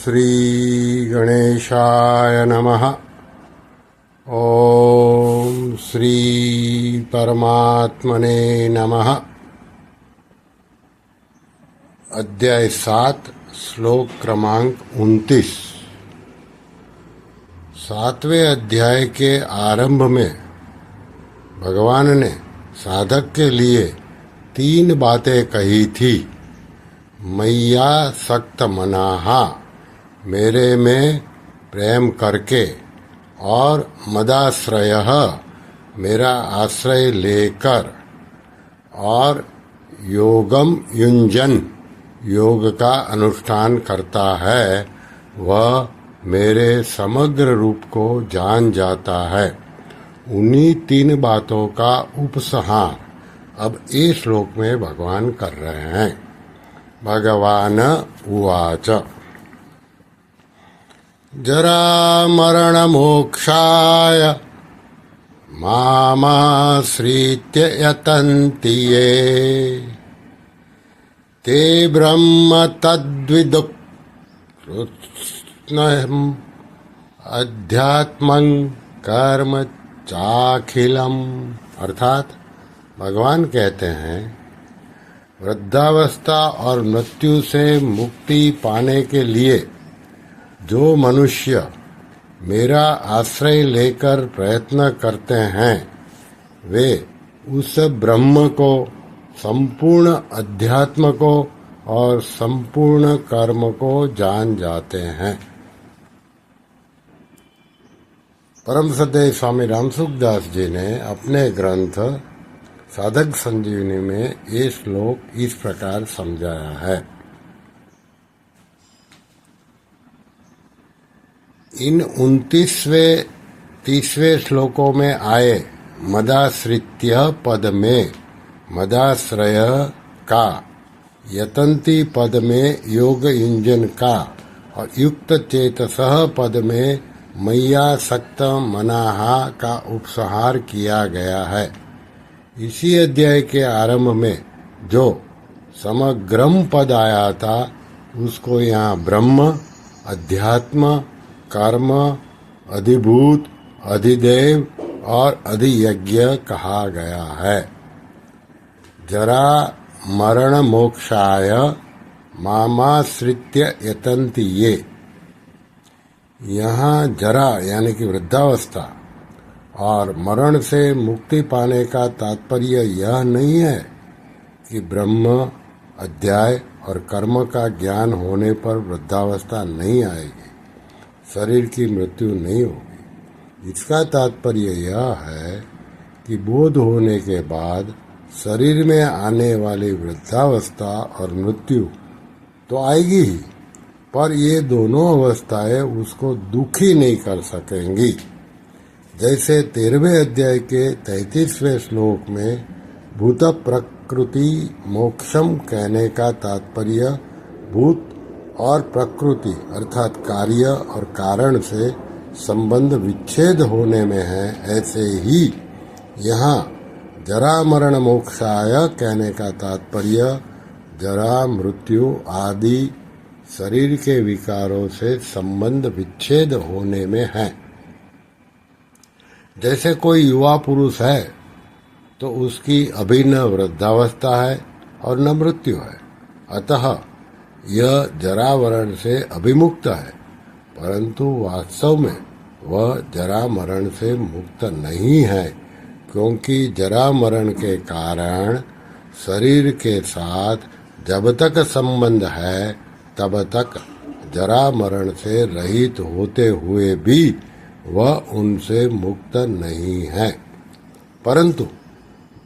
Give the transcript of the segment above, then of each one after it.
श्री गणेशाय नमः। ओम श्री परमात्मने नमः। अध्याय 7 श्लोक क्रमांक 29। 7वें अध्याय के आरंभ में भगवान ने साधक के लिए 3 बातें कही थी। मैया सक्त मनाहा, मेरे में प्रेम करके, और मदाश्रय, मेरा आश्रय लेकर, और योगम युंजन, योग का अनुष्ठान करता है, वह मेरे समग्र रूप को जान जाता है। उन्हीं 3 बातों का उपसंहार अब इस श्लोक में भगवान कर रहे हैं। भगवान उवाच जरा मरण मोक्षाय मामाश्रित्य यतन्ति ये, ते ब्रह्म तद्विदुः कृत्स्नम् अध्यात्मं कर्म चाखिलम्। अर्थात भगवान कहते हैं, वृद्धावस्था और मृत्यु से मुक्ति पाने के लिए जो मनुष्य मेरा आश्रय लेकर प्रयत्न करते हैं, वे उस ब्रह्म को, संपूर्ण अध्यात्म को और संपूर्ण कर्म को जान जाते हैं। परम श्रद्धेय स्वामी रामसुखदास जी ने अपने ग्रंथ साधक संजीवनी में ये श्लोक इस प्रकार समझाया है। इन 29वें 30वें श्लोकों में आए मदाश्रित्य पद में मदाश्रय का, यतन्ति पद में योग युंजन का, और युक्त चेतसः पद में मैया सक्त मनाहा का उपसंहार किया गया है। इसी अध्याय के आरंभ में जो समग्रम पद आया था, उसको यहाँ ब्रह्म, अध्यात्म, कर्म, अधिभूत, अधिदेव और अधियज्ञ कहा गया है। जरा मरण मोक्षाय मामाश्रित्य यतन्ति ये, यहाँ जरा यानी कि वृद्धावस्था और मरण से मुक्ति पाने का तात्पर्य यह नहीं है कि ब्रह्म, अध्याय और कर्म का ज्ञान होने पर वृद्धावस्था नहीं आएगी, शरीर की मृत्यु नहीं होगी। इसका तात्पर्य यह है कि बोध होने के बाद शरीर में आने वाली वृद्धावस्था और मृत्यु तो आएगी ही, पर ये दोनों अवस्थाएं उसको दुखी नहीं कर सकेंगी। जैसे 13वें अध्याय के 33वें श्लोक में भूत प्रकृति मोक्षम कहने का तात्पर्य भूत और प्रकृति अर्थात कार्य और कारण से संबंध विच्छेद होने में है, ऐसे ही यहाँ जरा मरण मोक्षाय कहने का तात्पर्य जरा मृत्यु आदि शरीर के विकारों से संबंध विच्छेद होने में है। जैसे कोई युवा पुरुष है तो उसकी अभी न वृद्धावस्था है और न मृत्यु है, अतः यह जरावरण से अभिमुक्त है, परंतु वास्तव में वह जरा मरण से मुक्त नहीं है, क्योंकि जरा मरण के कारण शरीर के साथ जब तक संबंध है तब तक जरा मरण से रहित होते हुए भी वह उनसे मुक्त नहीं है। परंतु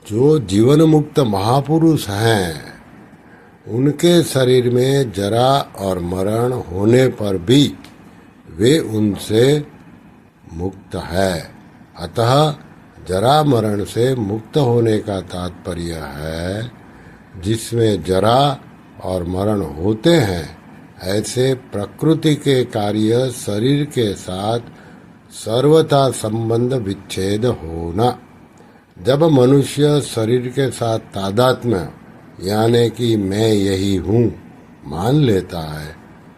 जो जीवन मुक्त महापुरुष हैं, उनके शरीर में जरा और मरण होने पर भी वे उनसे मुक्त है। अतः जरा मरण से मुक्त होने का तात्पर्य है जिसमें जरा और मरण होते हैं, ऐसे प्रकृति के कार्य शरीर के साथ सर्वथा संबंध विच्छेद होना। जब मनुष्य शरीर के साथ तादात्म्य यानी कि मैं यही हूँ मान लेता है,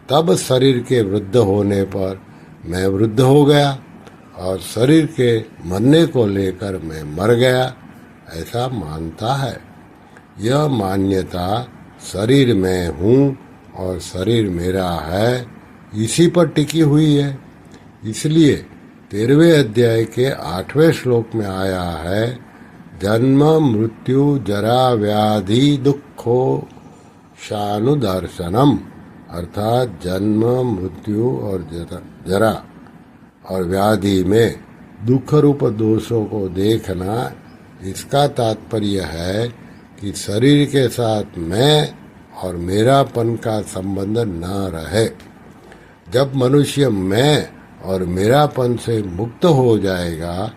तब शरीर के वृद्ध होने पर मैं वृद्ध हो गया और शरीर के मरने को लेकर मैं मर गया, ऐसा मानता है। यह मान्यता शरीर में हूँ और शरीर मेरा है, इसी पर टिकी हुई है। इसलिए 13वें अध्याय के 8वें श्लोक में आया है, जन्म मृत्यु जरा व्याधि दुखो शानुदर्शनम, अर्थात जन्म मृत्यु और जरा और व्याधि में दुख रूप दोषों को देखना। इसका तात्पर्य है कि शरीर के साथ मैं और मेरापन का संबंध न रहे। जब मनुष्य मैं और मेरापन से मुक्त हो जाएगा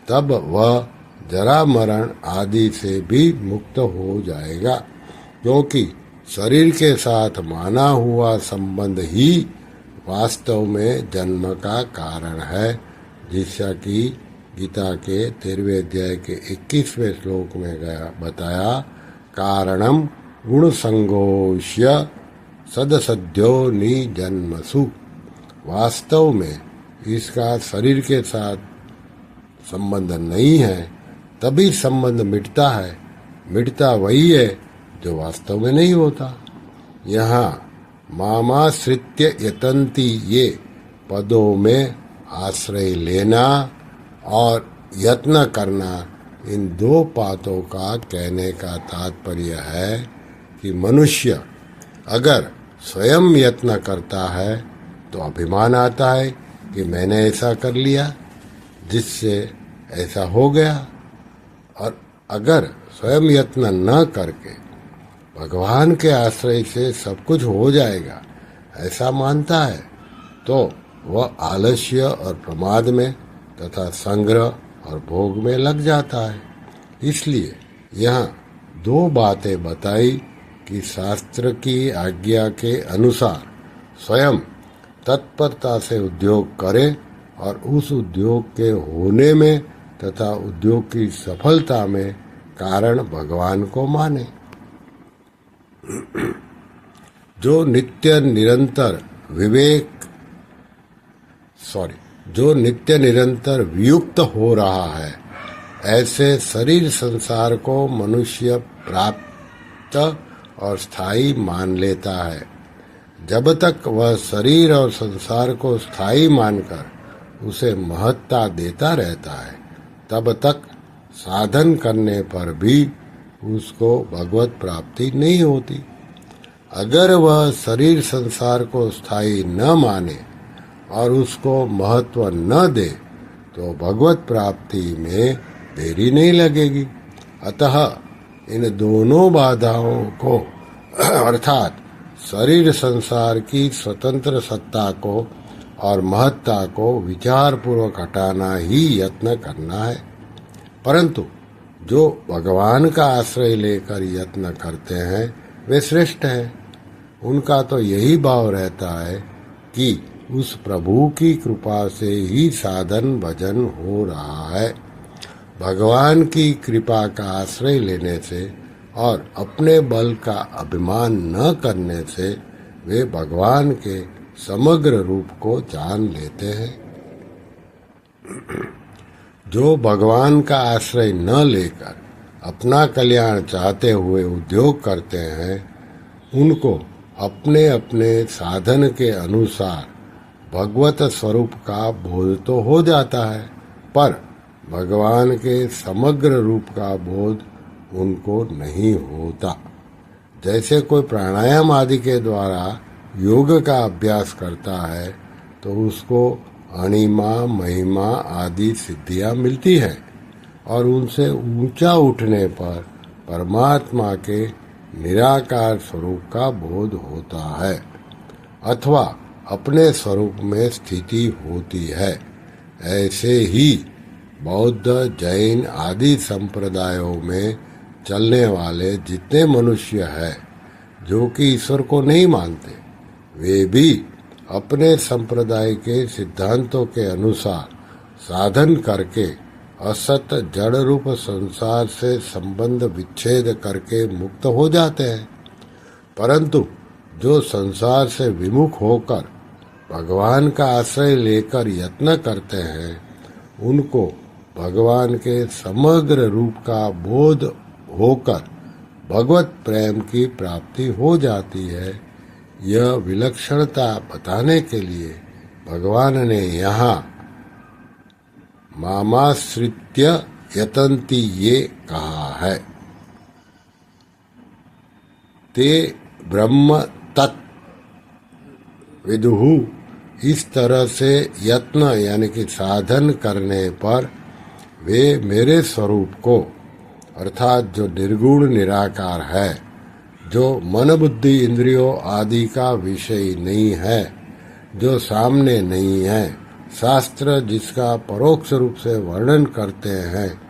तब वह जरा मरण आदि से भी मुक्त हो जाएगा, क्योंकि शरीर के साथ माना हुआ संबंध ही वास्तव में जन्म का कारण है, जैसा कि गीता के 13वें अध्याय के 21वें श्लोक में बताया, कारणम गुण संगोष्य सदसद्यो निजन्मसु। वास्तव में इसका शरीर के साथ संबंध नहीं है, तभी संबंध मिटता है। मिटता वही है जो वास्तव में नहीं होता। यहाँ मामाश्रित्य यतन्ति ये पदों में आश्रय लेना और यत्न करना, इन दो बातों का कहने का तात्पर्य है कि मनुष्य अगर स्वयं यत्न करता है तो अभिमान आता है कि मैंने ऐसा कर लिया जिससे ऐसा हो गया, और अगर स्वयं यत्न न करके भगवान के आश्रय से सब कुछ हो जाएगा ऐसा मानता है तो वह आलस्य और प्रमाद में तथा संग्रह और भोग में लग जाता है। इसलिए यहाँ दो बातें बताई कि शास्त्र की आज्ञा के अनुसार स्वयं तत्परता से उद्योग करे और उस उद्योग के होने में तथा उद्योग की सफलता में कारण भगवान को माने। जो नित्य निरंतर वियुक्त हो रहा है, ऐसे शरीर संसार को मनुष्य प्राप्त और स्थायी मान लेता है। जब तक वह शरीर और संसार को स्थायी मानकर उसे महत्ता देता रहता है, तब तक साधन करने पर भी उसको भगवत प्राप्ति नहीं होती। अगर वह शरीर संसार को स्थायी न माने और उसको महत्व न दे तो भगवत प्राप्ति में देरी नहीं लगेगी। अतः इन दोनों बाधाओं को अर्थात शरीर संसार की स्वतंत्र सत्ता को और महत्ता को विचार पूर्वक हटाना ही यत्न करना है। परंतु जो भगवान का आश्रय लेकर यत्न करते हैं वे श्रेष्ठ हैं। उनका तो यही भाव रहता है कि उस प्रभु की कृपा से ही साधन भजन हो रहा है। भगवान की कृपा का आश्रय लेने से और अपने बल का अभिमान न करने से वे भगवान के समग्र रूप को जान लेते हैं। जो भगवान का आश्रय न लेकर अपना कल्याण चाहते हुए उद्योग करते हैं, उनको अपने अपने साधन के अनुसार भगवत स्वरूप का बोध तो हो जाता है, पर भगवान के समग्र रूप का बोध उनको नहीं होता। जैसे कोई प्राणायाम आदि के द्वारा योग का अभ्यास करता है तो उसको अणिमा महिमा आदि सिद्धियां मिलती हैं और उनसे ऊंचा उठने पर परमात्मा के निराकार स्वरूप का बोध होता है अथवा अपने स्वरूप में स्थिति होती है। ऐसे ही बौद्ध जैन आदि संप्रदायों में चलने वाले जितने मनुष्य हैं जो कि ईश्वर को नहीं मानते, वे भी अपने संप्रदाय के सिद्धांतों के अनुसार साधन करके असत जड़ रूप संसार से संबंध विच्छेद करके मुक्त हो जाते हैं। परंतु जो संसार से विमुख होकर भगवान का आश्रय लेकर यत्न करते हैं, उनको भगवान के समग्र रूप का बोध होकर भगवत प्रेम की प्राप्ति हो जाती है। यह विलक्षणता बताने के लिए भगवान ने यहाँ मामाश्रित्य यतन्ति ये कहा है। ते ब्रह्म तत् विदुहु। इस तरह से यत्न यानी कि साधन करने पर वे मेरे स्वरूप को, अर्थात जो निर्गुण निराकार है, जो मन बुद्धि इंद्रियों आदि का विषय नहीं है, जो सामने नहीं है, शास्त्र जिसका परोक्ष रूप से वर्णन करते हैं,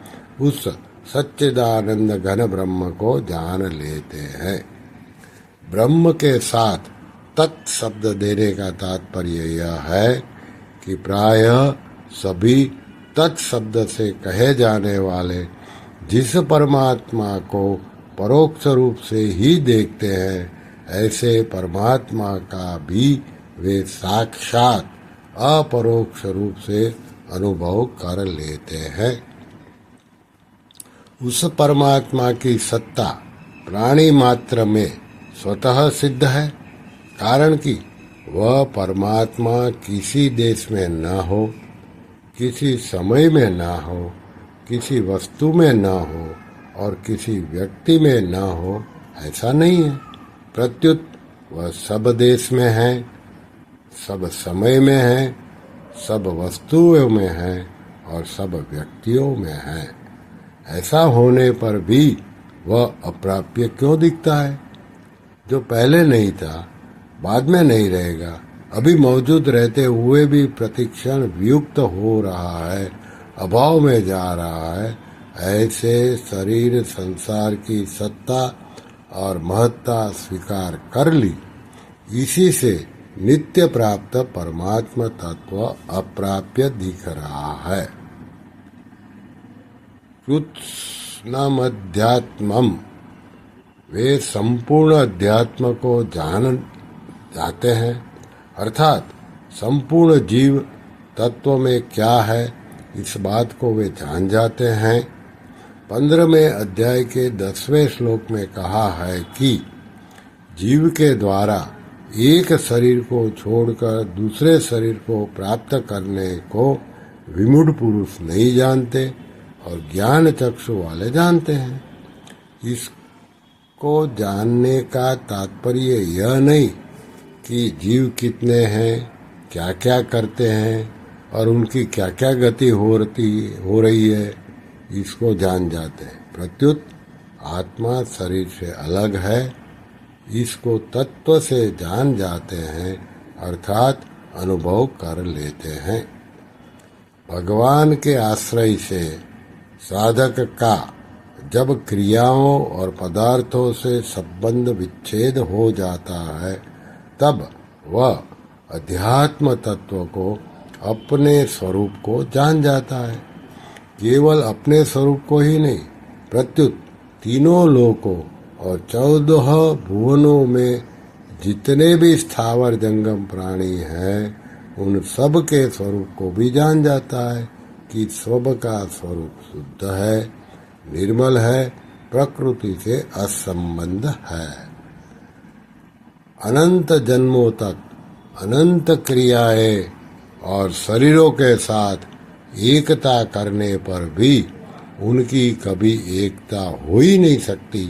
उस सच्चिदानंद घन ब्रह्म को जान लेते हैं। ब्रह्म के साथ तत् शब्द देने का तात्पर्य यह है कि प्रायः सभी तत् शब्द से कहे जाने वाले जिस परमात्मा को परोक्ष रूप से ही देखते हैं, ऐसे परमात्मा का भी वे साक्षात अपरोक्ष रूप से अनुभव कर लेते हैं। उस परमात्मा की सत्ता प्राणी मात्र में स्वतः सिद्ध है, कारण कि वह परमात्मा किसी देश में न हो, किसी समय में न हो, किसी वस्तु में न हो और किसी व्यक्ति में न हो, ऐसा नहीं है। प्रत्युत वह सब देश में है, सब समय में है, सब वस्तुओं में है और सब व्यक्तियों में है। ऐसा होने पर भी वह अप्राप्य क्यों दिखता है? जो पहले नहीं था, बाद में नहीं रहेगा, अभी मौजूद रहते हुए भी प्रतिक्षण वियुक्त हो रहा है, अभाव में जा रहा है, ऐसे शरीर संसार की सत्ता और महत्ता स्वीकार कर ली। इसी से नित्य प्राप्त परमात्मा तत्व अप्राप्य दिख रहा है। कृत्स्नम अध्यात्मम। वे संपूर्ण अध्यात्म को जान जाते हैं, अर्थात संपूर्ण जीव तत्व में क्या है इस बात को वे जान जाते हैं। 15वें अध्याय के 10वें श्लोक में कहा है कि जीव के द्वारा एक शरीर को छोड़कर दूसरे शरीर को प्राप्त करने को विमूढ़ पुरुष नहीं जानते और ज्ञान चक्षु वाले जानते हैं। इसको जानने का तात्पर्य यह नहीं कि जीव कितने हैं, क्या क्या करते हैं और उनकी क्या क्या गति हो रही है, इसको जान जाते हैं। प्रत्युत आत्मा शरीर से अलग है, इसको तत्व से जान जाते हैं, अर्थात अनुभव कर लेते हैं। भगवान के आश्रय से साधक का जब क्रियाओं और पदार्थों से संबंध विच्छेद हो जाता है, तब वह अध्यात्म तत्व को, अपने स्वरूप को जान जाता है। केवल अपने स्वरूप को ही नहीं, प्रत्युत तीनों लोकों और 14 भुवनों में जितने भी स्थावर जंगम प्राणी हैं, उन सब के स्वरूप को भी जान जाता है कि सब का स्वरूप शुद्ध है, निर्मल है, प्रकृति से असंबंध है। अनंत जन्मों तक अनंत क्रियाएं और शरीरों के साथ एकता करने पर भी उनकी कभी एकता हो ही नहीं सकती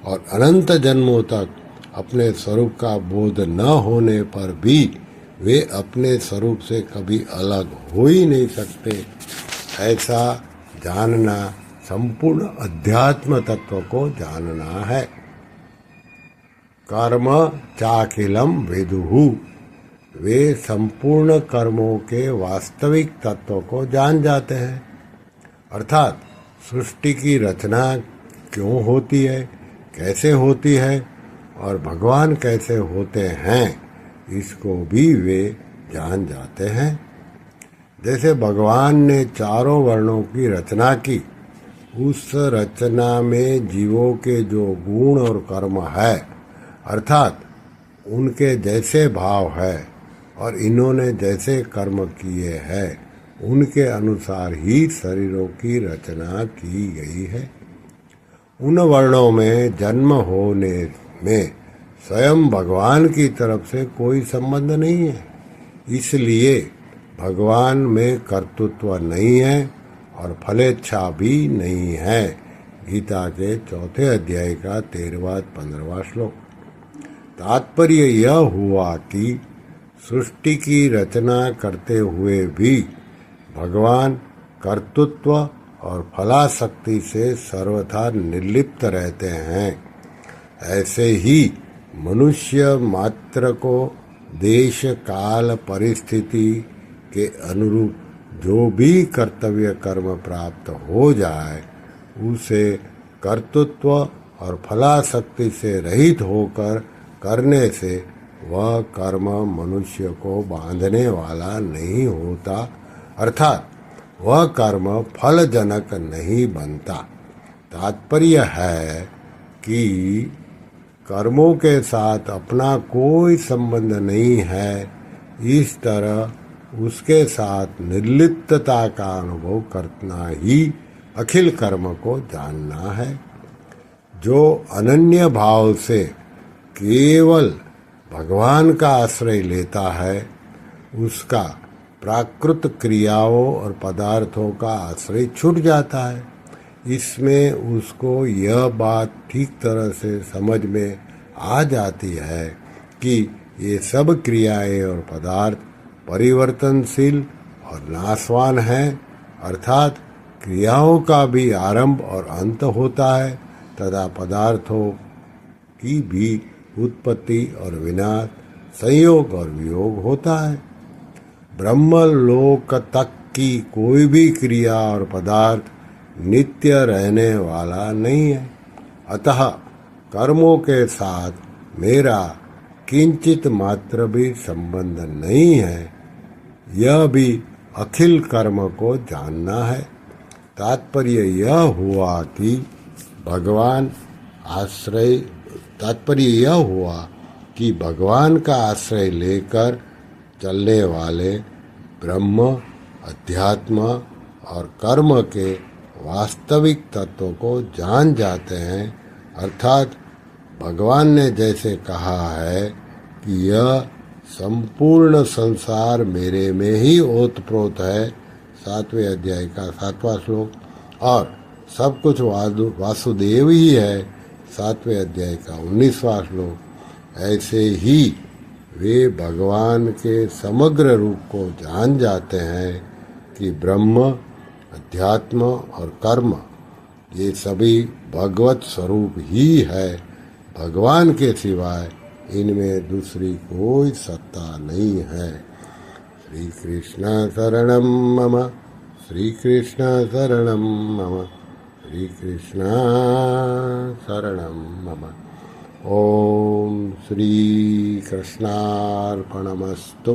और अनंत जन्मों तक अपने स्वरूप का बोध न होने पर भी वे अपने स्वरूप से कभी अलग हो ही नहीं सकते। ऐसा जानना संपूर्ण अध्यात्म तत्व को जानना है। कर्म चाखिलम विदुहु। वे संपूर्ण कर्मों के वास्तविक तत्व को जान जाते हैं, अर्थात सृष्टि की रचना क्यों होती है, कैसे होती है और भगवान कैसे होते हैं, इसको भी वे जान जाते हैं। जैसे भगवान ने चारों वर्णों की रचना की, उस रचना में जीवों के जो गुण और कर्म है, अर्थात उनके जैसे भाव है और इन्होंने जैसे कर्म किए हैं उनके अनुसार ही शरीरों की रचना की गई है। उन वर्णों में जन्म होने में स्वयं भगवान की तरफ से कोई संबंध नहीं है, इसलिए भगवान में कर्तृत्व नहीं है और फलेच्छा भी नहीं है। गीता के 4 अध्याय का 13वां-15वां श्लोक। तात्पर्य यह हुआ कि सृष्टि की रचना करते हुए भी भगवान कर्तृत्व और फलाशक्ति से सर्वथा निर्लिप्त रहते हैं। ऐसे ही मनुष्य मात्र को देश काल परिस्थिति के अनुरूप जो भी कर्तव्य कर्म प्राप्त हो जाए उसे कर्तृत्व और फलाशक्ति से रहित होकर करने से वह कर्म मनुष्य को बांधने वाला नहीं होता, अर्थात वह कर्म फलजनक नहीं बनता। तात्पर्य है कि कर्मों के साथ अपना कोई संबंध नहीं है, इस तरह उसके साथ निर्लिप्तता का अनुभव करना ही अखिल कर्म को जानना है। जो अनन्य भाव से केवल भगवान का आश्रय लेता है उसका प्राकृत क्रियाओं और पदार्थों का आश्रय छूट जाता है। इसमें उसको यह बात ठीक तरह से समझ में आ जाती है कि ये सब क्रियाएं और पदार्थ परिवर्तनशील और नाशवान हैं, अर्थात क्रियाओं का भी आरंभ और अंत होता है तथा पदार्थों की भी उत्पत्ति और विनाश, संयोग और वियोग होता है। ब्रह्मलोक तक की कोई भी क्रिया और पदार्थ नित्य रहने वाला नहीं है, अतः कर्मों के साथ मेरा किंचित मात्र भी संबंध नहीं है। यह भी अखिल कर्म को जानना है। तात्पर्य यह हुआ कि भगवान का आश्रय लेकर चलने वाले ब्रह्म, अध्यात्म और कर्म के वास्तविक तत्व को जान जाते हैं, अर्थात भगवान ने जैसे कहा है कि यह संपूर्ण संसार मेरे में ही ओतप्रोत है, 7वें अध्याय का 7वां श्लोक, और सब कुछ वासुदेव ही है, 7वें अध्याय का 19वां श्लोक। ऐसे ही वे भगवान के समग्र रूप को जान जाते हैं कि ब्रह्म, अध्यात्म और कर्म ये सभी भगवत स्वरूप ही है। भगवान के सिवाय इनमें दूसरी कोई सत्ता नहीं है। श्री कृष्ण शरणम मम, श्री कृष्ण शरणम मम, श्री कृष्ण शरणम मम। ओम श्री कृष्णार्पणमस्तु।